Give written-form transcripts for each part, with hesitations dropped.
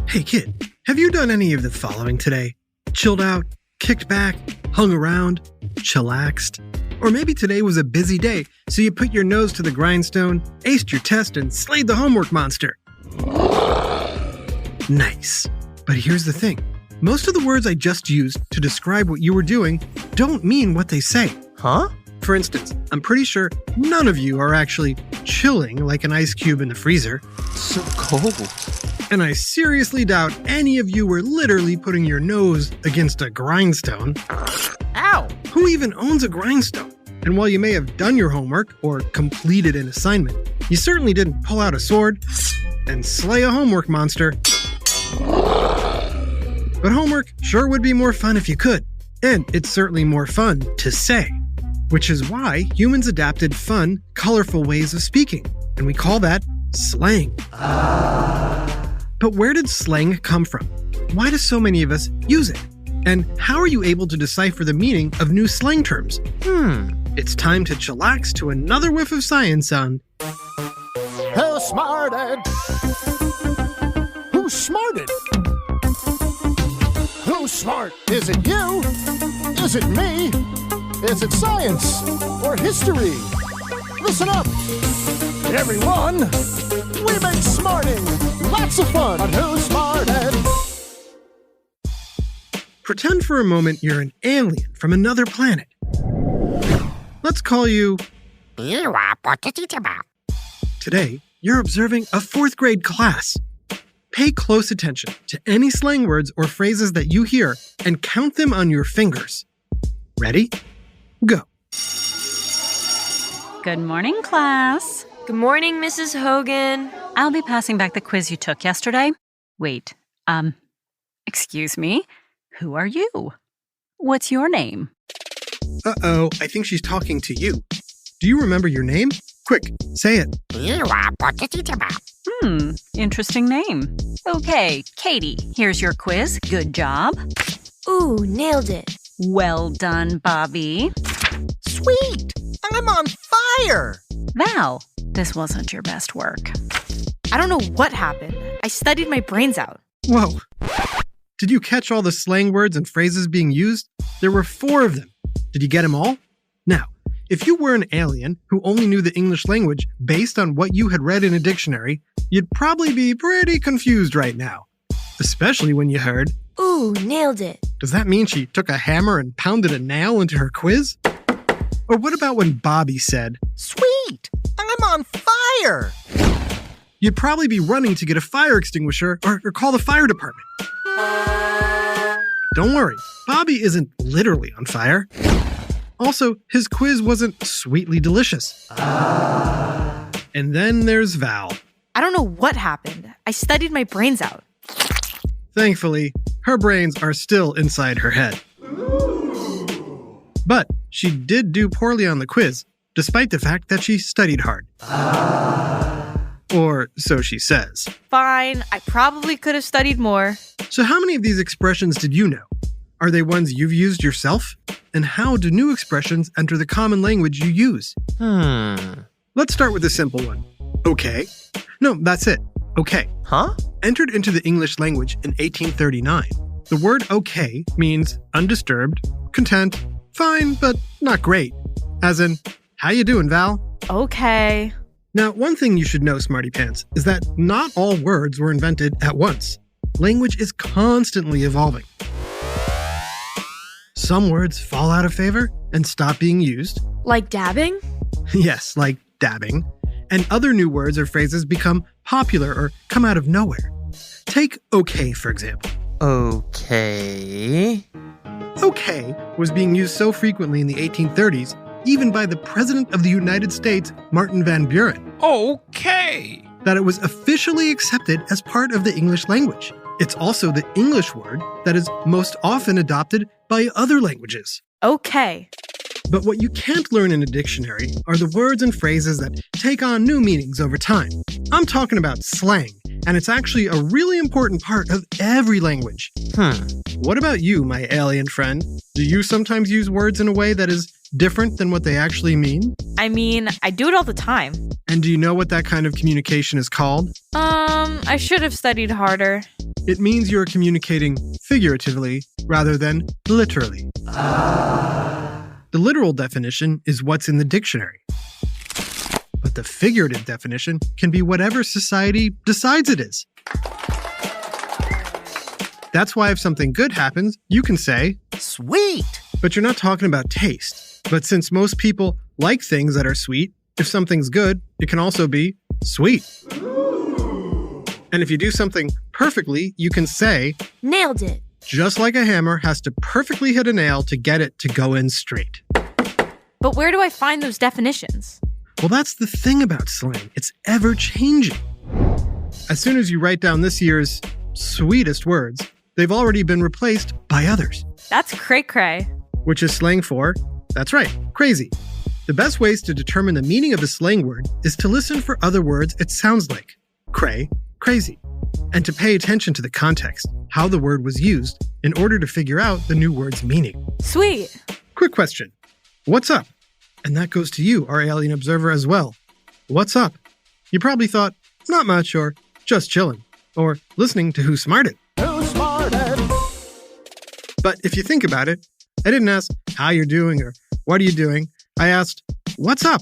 Hey kid, have you done any of the following today? Chilled out, kicked back, hung around, chillaxed? Or maybe today was a busy day, so you put your nose to the grindstone, aced your test, and slayed the homework monster. Nice. But here's the thing. Most of the words I just used to describe what you were doing don't mean what they say. Huh? For instance, I'm pretty sure none of you are actually chilling like an ice cube in the freezer. So cold. And I seriously doubt any of you were literally putting your nose against a grindstone. Ow! Who even owns a grindstone? And while you may have done your homework or completed an assignment, you certainly didn't pull out a sword and slay a homework monster. But homework sure would be more fun if you could. And it's certainly more fun to say. Which is why humans adapted fun, colorful ways of speaking. And we call that slang. But where did slang come from? Why do so many of us use it? And how are you able to decipher the meaning of new slang terms? It's time to chillax to another whiff of science on Who smarted? Who's smarted? Who's smart? Is it you? Is it me? Is it science or history? Listen up, everyone. We make smarting lots of fun on Who Smarted. Pretend for a moment you're an alien from another planet. Let's call you... Today, you're observing a 4th grade class. Pay close attention to any slang words or phrases that you hear and count them on your fingers. Ready? Go. Good morning, class. Good morning, Mrs. Hogan. I'll be passing back the quiz you took yesterday. Wait, excuse me? Who are you? What's your name? Uh-oh, I think she's talking to you. Do you remember your name? Quick, say it. Interesting name. Okay, Katie, here's your quiz. Good job. Ooh, nailed it. Well done, Bobby. Sweet! I'm on fire! Val, this wasn't your best work. I don't know what happened. I studied my brains out. Whoa. Did you catch all the slang words and phrases being used? There were 4 of them. Did you get them all? Now, if you were an alien who only knew the English language based on what you had read in a dictionary, you'd probably be pretty confused right now. Especially when you heard, Ooh, nailed it. does that mean she took a hammer and pounded a nail into her quiz? Or what about when Bobby said, Sweet! I'm on fire! you'd probably be running to get a fire extinguisher or call the fire department. Don't worry, Bobby isn't literally on fire. Also, his quiz wasn't sweetly delicious. And then there's Val. I don't know what happened. I studied my brains out. Thankfully, her brains are still inside her head. But she did do poorly on the quiz, despite the fact that she studied hard. Or so she says. Fine, I probably could have studied more. So how many of these expressions did you know? Are they ones you've used yourself? And how do new expressions enter the common language you use? Let's start with a simple one. Okay. No, that's it. Okay. Huh? Entered into the English language in 1839. The word okay means undisturbed, content, fine, but not great. As in, how you doing, Val? Okay. Now, one thing you should know, Smarty Pants, is that not all words were invented at once. Language is constantly evolving. Some words fall out of favor and stop being used. Like dabbing? Yes, like dabbing. And other new words or phrases become popular or come out of nowhere. Take okay, for example. Okay. Okay was being used so frequently in the 1830s, even by the President of the United States, Martin Van Buren. Okay. That it was officially accepted as part of the English language. It's also the English word that is most often adopted by other languages. Okay. But what you can't learn in a dictionary are the words and phrases that take on new meanings over time. I'm talking about slang, and it's actually a really important part of every language. What about you, my alien friend? Do you sometimes use words in a way that is different than what they actually mean? I mean, I do it all the time. And do you know what that kind of communication is called? I should have studied harder. It means you're communicating figuratively rather than literally. The literal definition is what's in the dictionary. But the figurative definition can be whatever society decides it is. That's why if something good happens, you can say, Sweet! but you're not talking about taste. But since most people like things that are sweet, if something's good, it can also be sweet. And if you do something perfectly, you can say, Nailed it. just like a hammer has to perfectly hit a nail to get it to go in straight. But where do I find those definitions? Well, that's the thing about slang. It's ever-changing. As soon as you write down this year's sweetest words, they've already been replaced by others, That's cray-cray. which is slang for, that's right, crazy. The best ways to determine the meaning of a slang word is to listen for other words it sounds like, cray, crazy, and to pay attention to the context, how the word was used, in order to figure out the new word's meaning. Sweet. Quick question. What's up? And that goes to you, our alien observer, as well. What's up? You probably thought, not much, or just chillin', or listening to Who Smarted. Who smarted? But if you think about it, I didn't ask how you're doing or what are you doing. I asked, what's up?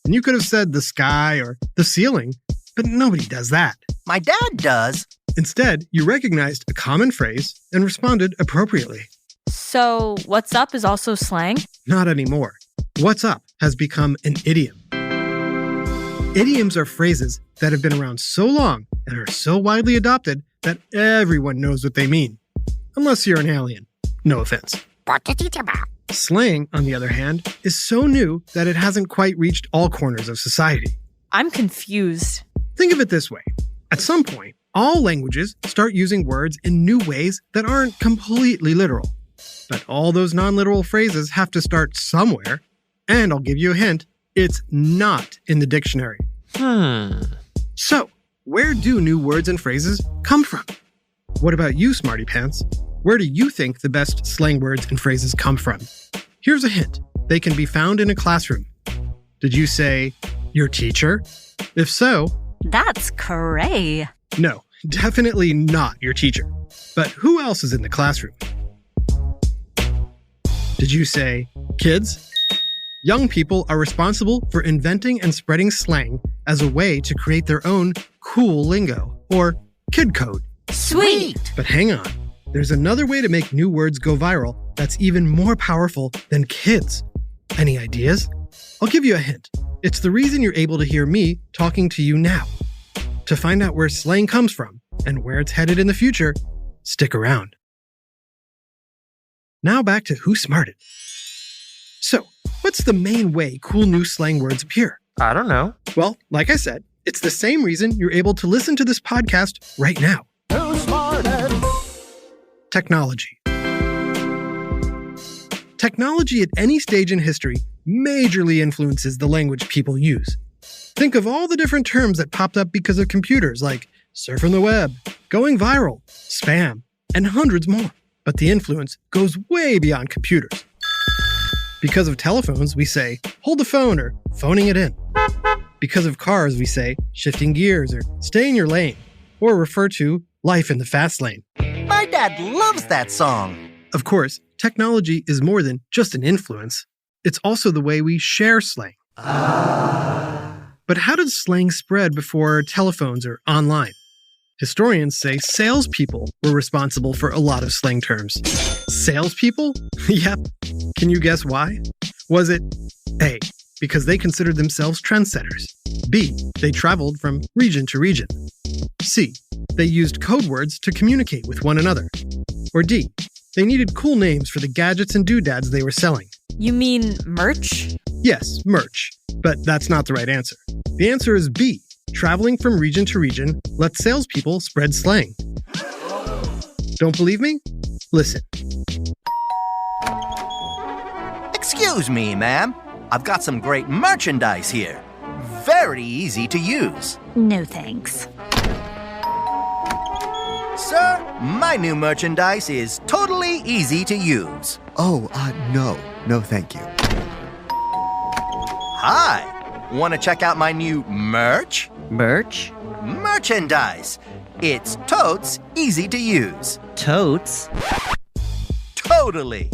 And you could have said the sky or the ceiling, but nobody does that. My dad does. Instead, you recognized a common phrase and responded appropriately. So, what's up is also slang? Not anymore. What's up has become an idiom. Idioms are phrases that have been around so long and are so widely adopted that everyone knows what they mean. Unless you're an alien. No offense. Slang, on the other hand, is so new that it hasn't quite reached all corners of society. I'm confused. Think of it this way. At some point, all languages start using words in new ways that aren't completely literal. But all those non-literal phrases have to start somewhere. And I'll give you a hint, it's not in the dictionary. So, where do new words and phrases come from? What about you, Smarty Pants? Where do you think the best slang words and phrases come from? Here's a hint. They can be found in a classroom. Did you say your teacher? If so, That's cray. no, definitely not your teacher. But who else is in the classroom? Did you say kids? Young people are responsible for inventing and spreading slang as a way to create their own cool lingo, or kid code. Sweet. But hang on, there's another way to make new words go viral that's even more powerful than kids. Any ideas? I'll give you a hint. It's the reason you're able to hear me talking to you now. To find out where slang comes from and where it's headed in the future, stick around. Now back to Who Smarted. So, what's the main way cool new slang words appear? I don't know. Well, like I said, it's the same reason you're able to listen to this podcast right now. Who smarted? Technology. Technology at any stage in history majorly influences the language people use. Think of all the different terms that popped up because of computers, like surfing the web, going viral, spam, and hundreds more. But the influence goes way beyond computers. Because of telephones, we say, hold the phone, or phoning it in. Because of cars, we say, shifting gears, or stay in your lane, or refer to life in the fast lane. My dad loves that song. Of course, technology is more than just an influence. It's also the way we share slang. But how did slang spread before telephones or online? Historians say salespeople were responsible for a lot of slang terms. Salespeople? Yep. Can you guess why? Was it A, because they considered themselves trendsetters? B, they traveled from region to region? C, they used code words to communicate with one another? Or D, they needed cool names for the gadgets and doodads they were selling? You mean merch? Yes, merch. But that's not the right answer. The answer is B. Traveling from region to region lets salespeople spread slang. Don't believe me? Listen. Excuse me, ma'am. I've got some great merchandise here. Very easy to use. No thanks. Sir, my new merchandise is totally easy to use. Oh, no, thank you. Hi. Want to check out my new merch? Merch? Merchandise. It's totes easy to use. Totes? Totally.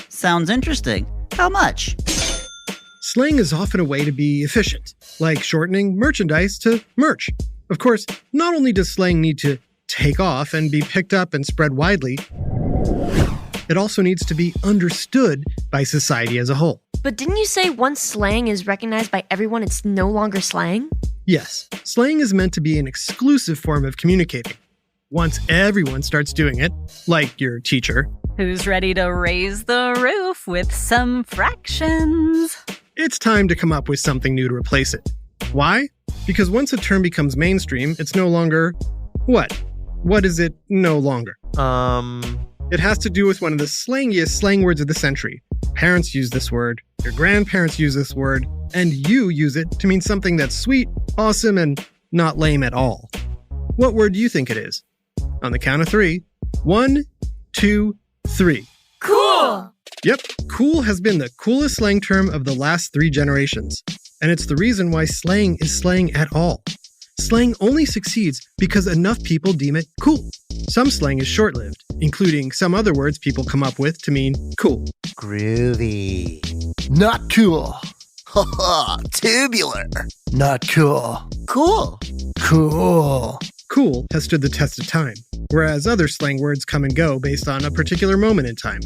Sounds interesting. How much? Slang is often a way to be efficient, like shortening merchandise to merch. Of course, not only does slang need to take off and be picked up and spread widely, it also needs to be understood by society as a whole. But didn't you say once slang is recognized by everyone, it's no longer slang? Yes, slang is meant to be an exclusive form of communicating. Once everyone starts doing it, like your teacher, Who's ready to raise the roof with some fractions? it's time to come up with something new to replace it. Why? Because once a term becomes mainstream, it's no longer what? What is it no longer? It has to do with one of the slangiest slang words of the century. Parents use this word, your grandparents use this word, and you use it to mean something that's sweet, awesome, and not lame at all. What word do you think it is? On the count of 3. 1, 2, 3. Cool! Yep, cool has been the coolest slang term of the last 3 generations. And it's the reason why slang is slang at all. Slang only succeeds because enough people deem it cool. Some slang is short-lived, including some other words people come up with to mean cool. Groovy. Not cool. Tubular. Not cool. Cool. Cool. Cool has stood the test of time, whereas other slang words come and go based on a particular moment in time.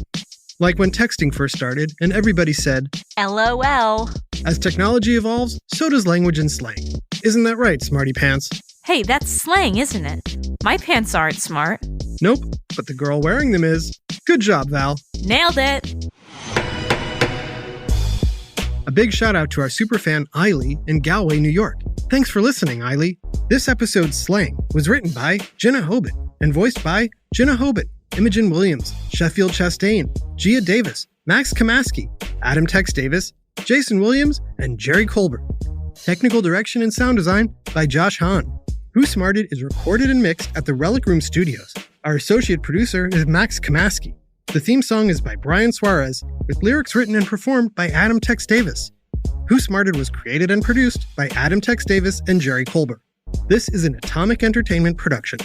Like when texting first started and everybody said, LOL. as technology evolves, so does language and slang. Isn't that right, smarty pants? Hey, that's slang, isn't it? My pants aren't smart. Nope, but the girl wearing them is. Good job, Val. Nailed it. A big shout out to our superfan Eiley in Galway, New York. Thanks for listening, Eiley. This episode's slang was written by Jenna Hobit and voiced by Jenna Hobit, Imogen Williams, Sheffield Chastain, Gia Davis, Max Kamaski, Adam Tex Davis, Jason Williams, and Jerry Colbert. Technical direction and sound design by Josh Hahn. Who Smarted is recorded and mixed at the Relic Room Studios. Our associate producer is Max Kamaski. The theme song is by Brian Suarez, with lyrics written and performed by Adam Tex Davis. Who Smarted was created and produced by Adam Tex Davis and Jerry Colbert. This is an Atomic Entertainment production.